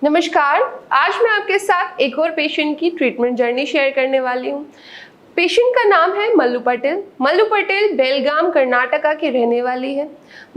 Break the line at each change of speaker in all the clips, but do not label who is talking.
नमस्कार, आज मैं आपके साथ एक और पेशेंट की ट्रीटमेंट जर्नी शेयर करने वाली हूँ। पेशेंट का नाम है मल्लू पटेल। मल्लू पटेल बेलगाम कर्नाटका की रहने वाली है।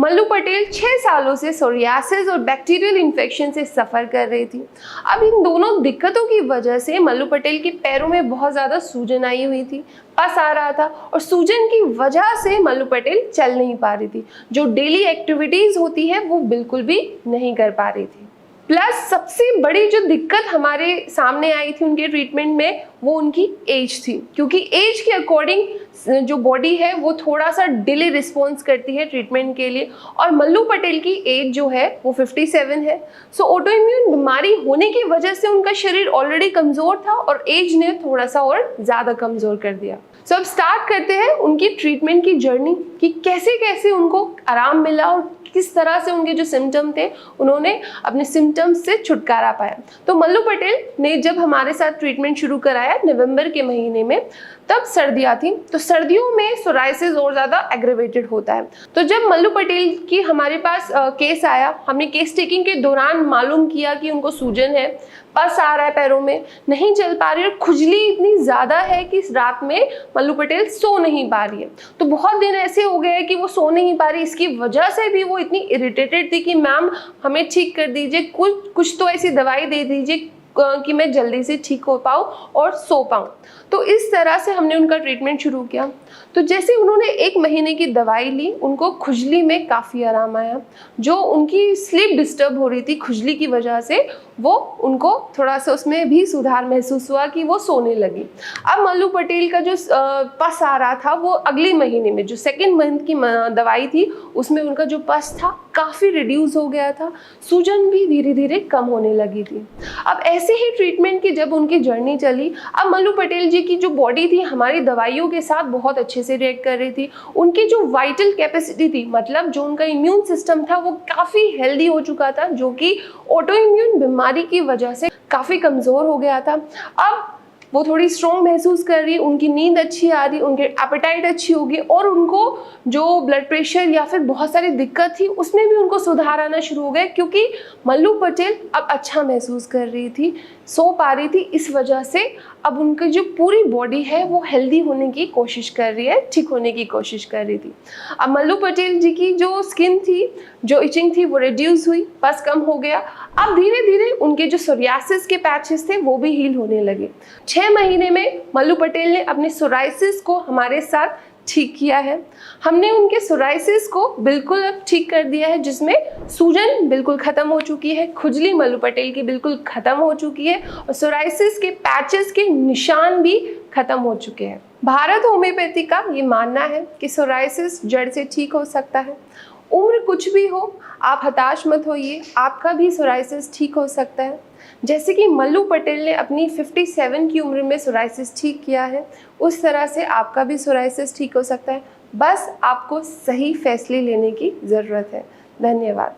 मल्लू पटेल 6 सालों से सोरियासिस और बैक्टीरियल इन्फेक्शन से सफ़र कर रही थी। अब इन दोनों दिक्कतों की वजह से मल्लू पटेल के पैरों में बहुत ज़्यादा सूजन आई हुई थी, पस आ रहा था और सूजन की वजह से मल्लू पटेल चल नहीं पा रही थी। जो डेली एक्टिविटीज़ होती है वो बिल्कुल भी नहीं कर पा रही थी। प्लस सबसे बड़ी जो दिक्कत हमारे सामने आई थी उनके ट्रीटमेंट में वो उनकी एज थी, क्योंकि एज के अकॉर्डिंग जो बॉडी है वो थोड़ा सा डिले रिस्पॉन्स करती है ट्रीटमेंट के लिए। और मल्लू पटेल की एज जो है वो 57 है। सो ऑटो इम्यून बीमारी होने की वजह से उनका शरीर ऑलरेडी कमज़ोर था और एज ने थोड़ा सा और ज़्यादा कमज़ोर कर दिया। सो अब स्टार्ट करते हैं उनकी ट्रीटमेंट की जर्नी कि कैसे कैसे उनको आराम मिला और किस तरह से उनके जो सिम्टम थे उन्होंने अपने सिम्टम्स से छुटकारा पाया। तो मल्लू पटेल ने जब हमारे साथ ट्रीटमेंट शुरू कराया नवंबर के महीने में, तब सर्दियाँ थी। तो सर्दियों में सोराइसिस और ज़्यादा एग्रेवेटेड होता है। तो जब मल्लू पटेल की हमारे पास केस आया, हमने केस टेकिंग के दौरान मालूम किया कि उनको सूजन है, पस आ रहा है पैरों में, नहीं चल पा रही और खुजली इतनी ज़्यादा है कि इस रात में मल्लू पटेल सो नहीं पा रही है। तो बहुत दिन ऐसे हो गए कि वो सो नहीं पा रही। इसकी वजह से भी वो इतनी इरिटेटेड थी कि मैम हमें ठीक कर दीजिए, कुछ तो ऐसी दवाई दे दीजिए कि मैं जल्दी से ठीक हो पाऊँ और सो पाऊँ। तो इस तरह से हमने उनका ट्रीटमेंट शुरू किया। तो जैसे उन्होंने 1 महीने की दवाई ली, उनको खुजली में काफ़ी आराम आया। जो उनकी स्लीप डिस्टर्ब हो रही थी खुजली की वजह से, वो उनको थोड़ा सा उसमें भी सुधार महसूस हुआ कि वो सोने लगी। अब मल्लू पटेल का जो पस आ रहा था वो अगले महीने में जो 2nd मंथ की दवाई थी उसमें उनका जो पस था काफ़ी रिड्यूस हो गया था। सूजन भी धीरे धीरे कम होने लगी थी। अब ऐसे ही ट्रीटमेंट की जब उनकी जर्नी चली, अब मल्लू पटेल जी की जो बॉडी थी हमारी दवाइयों के साथ बहुत अच्छे से रिएक्ट कर रही थी। उनकी जो वाइटल कैपेसिटी थी, मतलब जो उनका इम्यून सिस्टम था वो काफ़ी हेल्दी हो चुका था, जो कि ऑटो इम्यून बीमारी की वजह से काफ़ी कमज़ोर हो गया था। अब वो थोड़ी स्ट्रॉन्ग महसूस कर रही, उनकी नींद अच्छी आ रही, उनके एपेटाइट अच्छी होगी और उनको जो ब्लड प्रेशर या फिर बहुत सारी दिक्कत थी उसमें भी उनको सुधार आना शुरू हो गया, क्योंकि मल्लू पटेल अब अच्छा महसूस कर रही थी, सो पा रही थी। इस वजह से अब उनकी जो पूरी बॉडी है वो हेल्दी होने की कोशिश कर रही है, ठीक होने की कोशिश कर रही थी। अब मल्लू पटेल जी की जो स्किन थी, जो इचिंग थी वो रिड्यूस हुई, पस कम हो गया। अब धीरे धीरे उनके जो सोरियासिस के पैचेस थे वो भी हील होने लगे। 6 महीने में मल्लू पटेल ने अपने सोराइसिस को हमारे साथ ठीक किया है। हमने उनके सोराइसिस को बिल्कुल अब ठीक कर दिया है, जिसमें सूजन बिल्कुल ख़त्म हो चुकी है, खुजली मल्लू पटेल की बिल्कुल ख़त्म हो चुकी है और सोराइसिस के पैचेस के निशान भी ख़त्म हो चुके हैं। भारत होम्योपैथी का ये मानना है कि सोराइसिस जड़ से ठीक हो सकता है। उम्र कुछ भी हो, आप हताश मत होइए, आपका भी सोराइसिस ठीक हो सकता है। जैसे कि मल्लू पटेल ने अपनी 57 की उम्र में सोराइसिस ठीक किया है, उस तरह से आपका भी सोराइसिस ठीक हो सकता है। बस आपको सही फैसले लेने की ज़रूरत है। धन्यवाद।